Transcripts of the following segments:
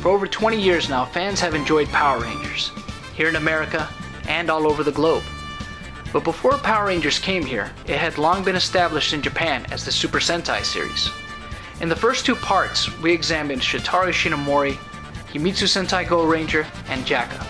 For over 20 years now, fans have enjoyed Power Rangers, here in America and all over the globe. But before Power Rangers came here, it had long been established in Japan as the Super Sentai Series. In the first two parts, we examined Shitaru Shinomori, Himitsu Sentai Go Ranger, and Jaka.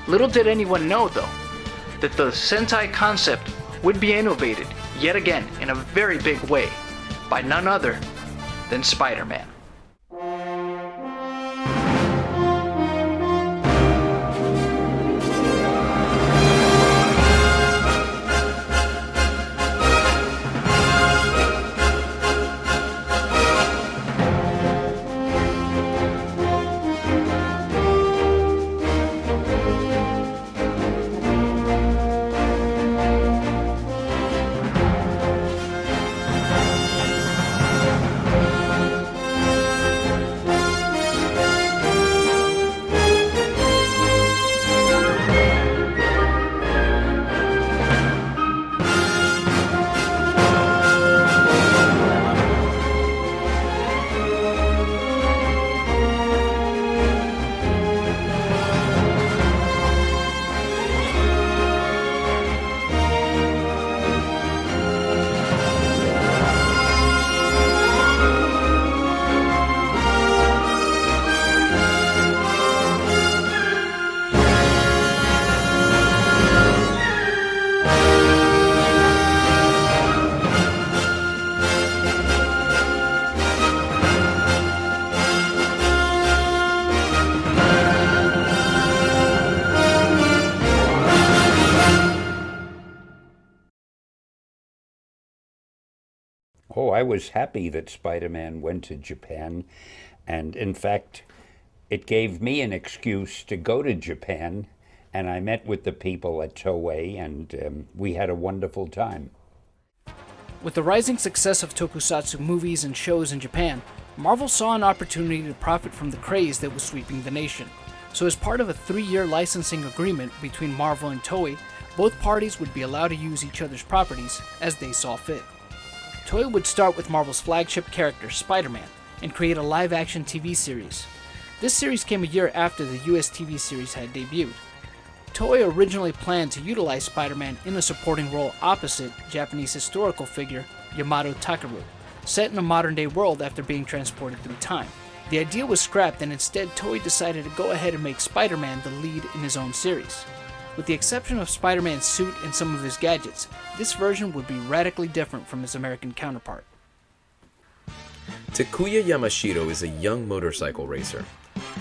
Little did anyone know, though, that the Sentai concept would be innovated yet again in a very big way by none other than Spider-Man. Oh, I was happy that Spider-Man went to Japan, and in fact, it gave me an excuse to go to Japan, and I met with the people at Toei, and we had a wonderful time. With the rising success of tokusatsu movies and shows in Japan, Marvel saw an opportunity to profit from the craze that was sweeping the nation. So as part of a 3-year licensing agreement between Marvel and Toei, both parties would be allowed to use each other's properties as they saw fit. Toei would start with Marvel's flagship character, Spider-Man, and create a live-action TV series. This series came a year after the US TV series had debuted. Toei originally planned to utilize Spider-Man in a supporting role opposite Japanese historical figure Yamato Takeru, set in a modern-day world after being transported through time. The idea was scrapped, and instead Toei decided to go ahead and make Spider-Man the lead in his own series. With the exception of Spider-Man's suit and some of his gadgets, this version would be radically different from his American counterpart. Takuya Yamashiro is a young motorcycle racer.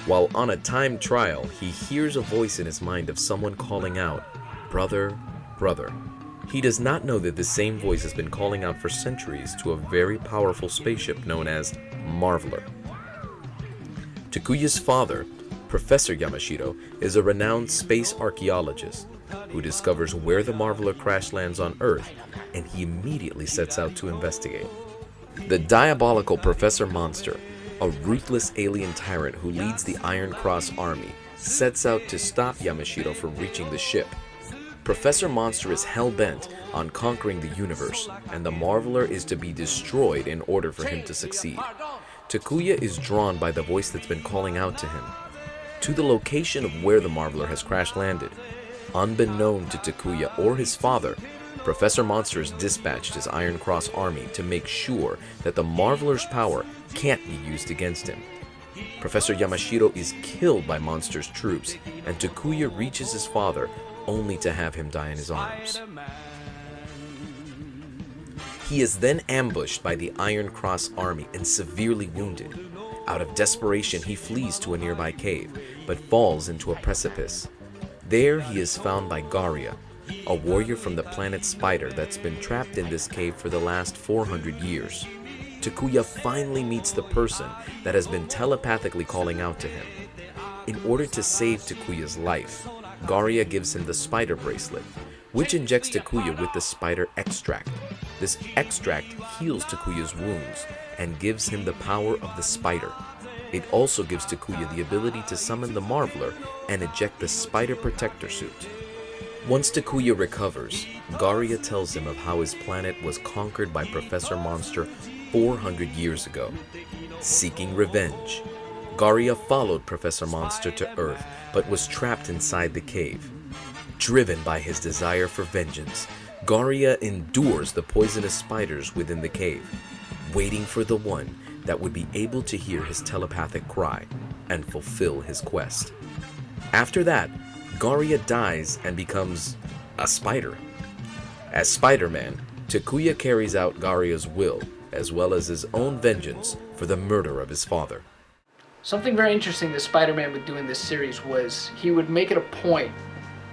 While on a time trial, he hears a voice in his mind of someone calling out, "Brother, brother." He does not know that the same voice has been calling out for centuries to a very powerful spaceship known as Marveler. Takuya's father, Professor Yamashiro, is a renowned space archaeologist who discovers where the Marveler crash lands on Earth, and he immediately sets out to investigate. The diabolical Professor Monster, a ruthless alien tyrant who leads the Iron Cross Army, sets out to stop Yamashiro from reaching the ship. Professor Monster is hell-bent on conquering the universe, and the Marveler is to be destroyed in order for him to succeed. Takuya is drawn by the voice that's been calling out to him, to the location of where the Marveler has crash-landed. Unbeknown to Takuya or his father, Professor Monster has dispatched his Iron Cross army to make sure that the Marveler's power can't be used against him. Professor Yamashiro is killed by Monster's troops, and Takuya reaches his father only to have him die in his arms. He is then ambushed by the Iron Cross army and severely wounded. Out of desperation, he flees to a nearby cave, but falls into a precipice. There he is found by Garia, a warrior from the planet Spider that's been trapped in this cave for the last 400 years. Takuya finally meets the person that has been telepathically calling out to him. In order to save Takuya's life, Garia gives him the spider bracelet, which injects Takuya with the spider extract. This extract heals Takuya's wounds and gives him the power of the spider. It also gives Takuya the ability to summon the Marveler and eject the spider protector suit. Once Takuya recovers, Garia tells him of how his planet was conquered by Professor Monster 400 years ago. Seeking revenge, Garia followed Professor Monster to Earth, but was trapped inside the cave. Driven by his desire for vengeance, Garia endures the poisonous spiders within the cave, waiting for the one that would be able to hear his telepathic cry and fulfill his quest. After that, Garia dies and becomes a spider. As Spider-Man, Takuya carries out Garia's will, as well as his own vengeance for the murder of his father. Something very interesting that Spider-Man would do in this series was he would make it a point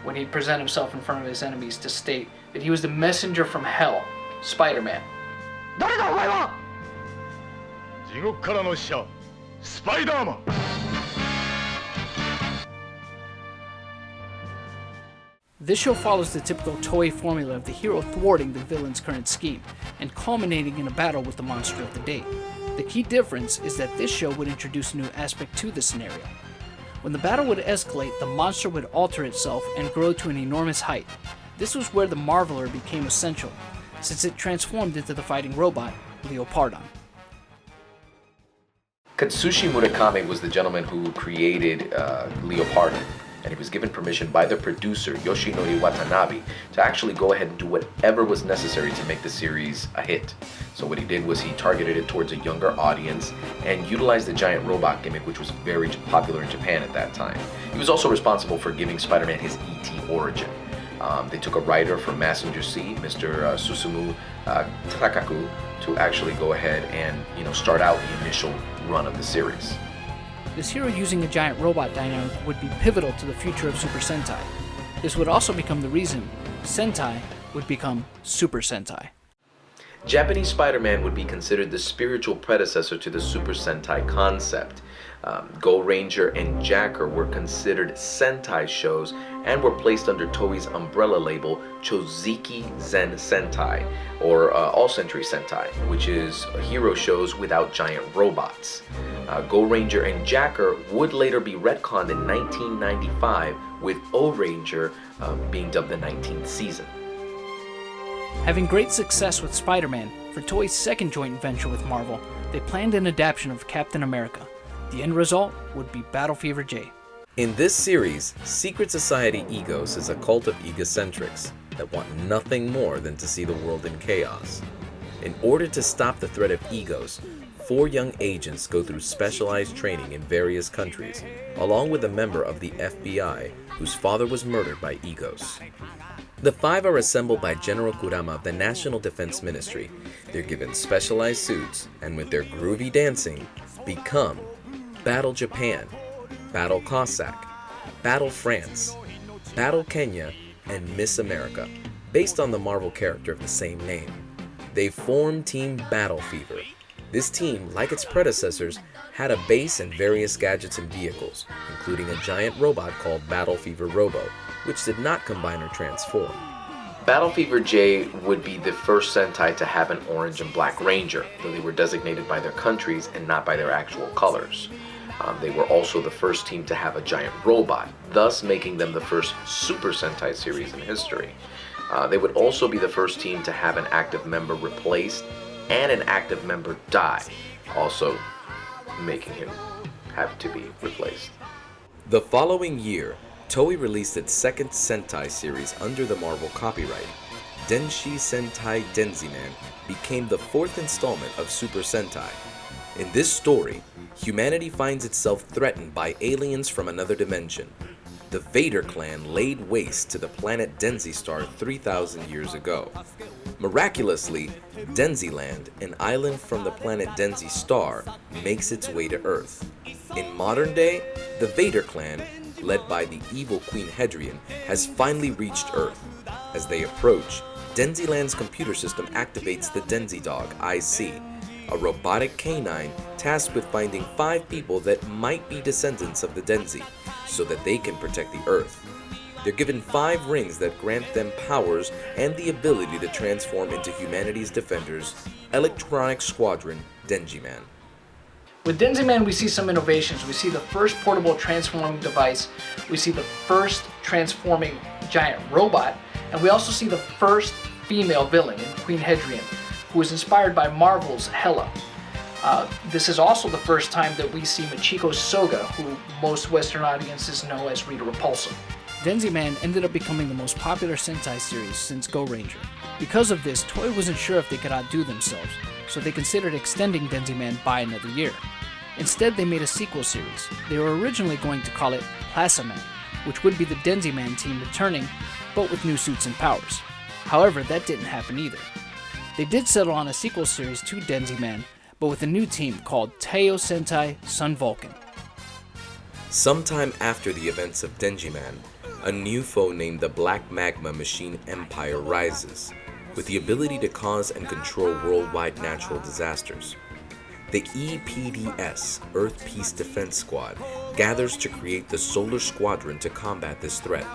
when he'd present himself in front of his enemies to state that he was the messenger from hell, Spider-Man. 誰だお前は地獄からの使者スパイダーマン This show follows the typical Toei formula of the hero thwarting the villain's current scheme and culminating in a battle with the monster of the day. The key difference is that this show would introduce a new aspect to the scenario. When the battle would escalate, the monster would alter itself and grow to an enormous height. This was where the Marveler became essential, since it transformed into the fighting robot, Leopardon. Katsushi Murakami was the gentleman who created Leopardon, and he was given permission by the producer, Yoshinori Watanabe, to actually go ahead and do whatever was necessary to make the series a hit. So what he did was he targeted it towards a younger audience and utilized the giant robot gimmick, which was very popular in Japan at that time. He was also responsible for giving Spider-Man his E.T. origin. They took a writer from Massinger C, Mr. Susumu Takaku, to actually go ahead and start out the initial run of the series. This hero using a giant robot dynamic would be pivotal to the future of Super Sentai. This would also become the reason Sentai would become Super Sentai. Japanese Spider-Man would be considered the spiritual predecessor to the Super Sentai concept. Go Ranger and Jacker were considered Sentai shows and were placed under Toei's umbrella label Choziki Zen Sentai, or All Century Sentai, which is hero shows without giant robots. Go Ranger and Jacker would later be retconned in 1995, with O Ranger being dubbed the 19th season. Having great success with Spider-Man, for Toei's second joint venture with Marvel, they planned an adaptation of Captain America. The end result would be Battle Fever J. In this series, Secret Society Egos is a cult of egocentrics that want nothing more than to see the world in chaos. In order to stop the threat of Egos, 4 young agents go through specialized training in various countries, along with a member of the FBI whose father was murdered by Egos. The 5 are assembled by General Kurama of the National Defense Ministry. They're given specialized suits, and with their groovy dancing, become Battle Japan, Battle Cossack, Battle France, Battle Kenya, and Miss America, based on the Marvel character of the same name. They form Team Battle Fever. This team, like its predecessors, had a base and various gadgets and vehicles, including a giant robot called Battle Fever Robo, which did not combine or transform. Battle Fever J would be the first Sentai to have an orange and black ranger, though they were designated by their countries and not by their actual colors. They were also the first team to have a giant robot, thus making them the first Super Sentai series in history. They would also be the first team to have an active member replaced and an active member die, also making him have to be replaced. The following year, Toei released its second Sentai series under the Marvel copyright. Denshi Sentai Denziman became the 4th installment of Super Sentai. In this story, humanity finds itself threatened by aliens from another dimension. The Vader clan laid waste to the planet Denzi Star 3,000 years ago. Miraculously, Denziland, an island from the planet Denzi Star, makes its way to Earth. In modern day, the Vader clan, led by the evil Queen Hedrian, has finally reached Earth. As they approach, Denziland's computer system activates the Denzi Dog, IC, a robotic canine tasked with finding 5 people that might be descendants of the Denzi, so that they can protect the Earth. They're given 5 rings that grant them powers and the ability to transform into humanity's defenders, Electronic Squadron Denjiman. With Denziman, we see some innovations. We see the first portable transforming device, we see the first transforming giant robot, and we also see the first female villain in Queen Hedrian, who was inspired by Marvel's Hela. This is also the first time that we see Machiko Soga, who most Western audiences know as Rita Repulsa. Denziman ended up becoming the most popular Sentai series since Go Ranger. Because of this, Toei wasn't sure if they could outdo themselves, so they considered extending Denziman by another year. Instead, they made a sequel series. They were originally going to call it Plazaman, which would be the Denziman team returning, but with new suits and powers. However, that didn't happen either. They did settle on a sequel series to Denziman, but with a new team called Taiyo Sentai Sun Vulcan. Sometime after the events of Denjiman, a new foe named the Black Magma Machine Empire rises, with the ability to cause and control worldwide natural disasters. The EPDS, Earth Peace Defense Squad, gathers to create the Solar Squadron to combat this threat.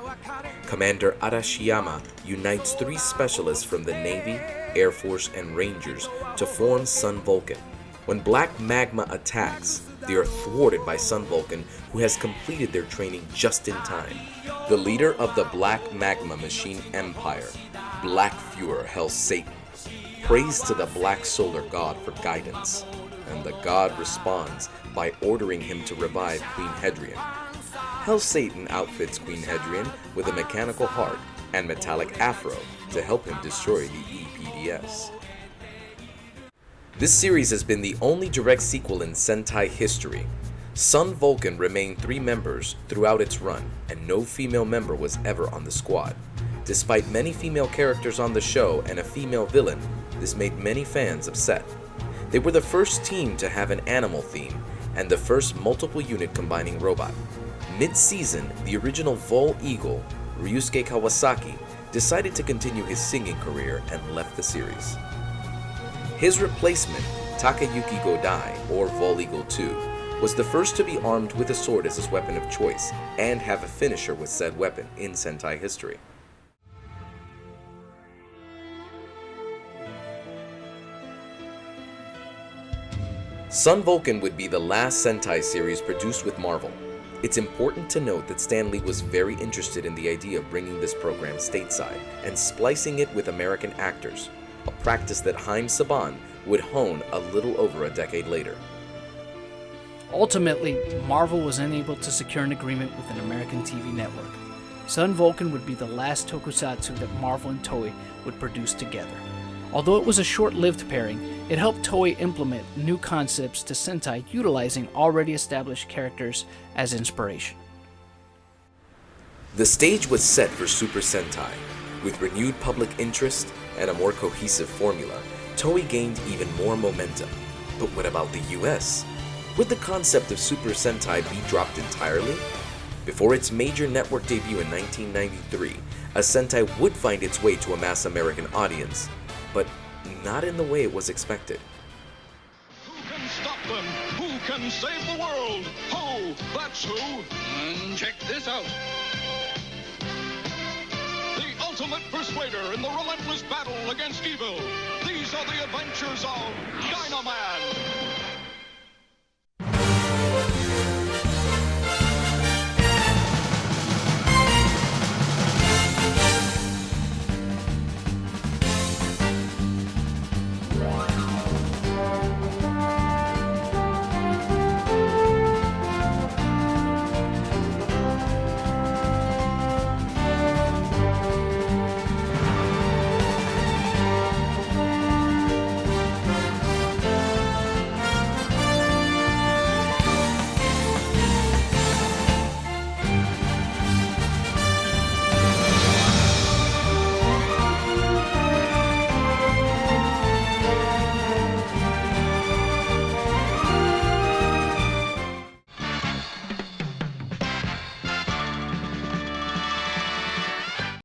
Commander Arashiyama unites 3 specialists from the Navy, Air Force, and Rangers to form Sun Vulcan. When Black Magma attacks, they are thwarted by Sun Vulcan, who has completed their training just in time. The leader of the Black Magma Machine Empire, Black Fuhrer Hell Satan, prays to the Black Solar God for guidance, and the god responds by ordering him to revive Queen Hedrian. Hell Satan outfits Queen Hedrian with a mechanical heart and metallic afro to help him destroy the EPDS. This series has been the only direct sequel in Sentai history. Sun Vulcan remained 3 members throughout its run, and no female member was ever on the squad. Despite many female characters on the show and a female villain, this made many fans upset. They were the first team to have an animal theme, and the first multiple unit combining robot. Mid-season, the original Vol Eagle, Ryusuke Kawasaki, decided to continue his singing career and left the series. His replacement, Takayuki Godai, or Vol Eagle 2, was the first to be armed with a sword as his weapon of choice, and have a finisher with said weapon in Sentai history. Sun Vulcan would be the last Sentai series produced with Marvel. It's important to note that Stan Lee was very interested in the idea of bringing this program stateside and splicing it with American actors, a practice that Haim Saban would hone a little over a decade later. Ultimately, Marvel was unable to secure an agreement with an American TV network. Sun Vulcan would be the last tokusatsu that Marvel and Toei would produce together. Although it was a short-lived pairing, it helped Toei implement new concepts to Sentai utilizing already established characters as inspiration. The stage was set for Super Sentai. With renewed public interest and a more cohesive formula, Toei gained even more momentum. But what about the US? Would the concept of Super Sentai be dropped entirely? Before its major network debut in 1993, a Sentai would find its way to a mass American audience, but not in the way it was expected. Who can stop them? Who can save the world? Who? That's who. Check this out. The ultimate persuader in the relentless battle against evil. These are the adventures of Dynaman.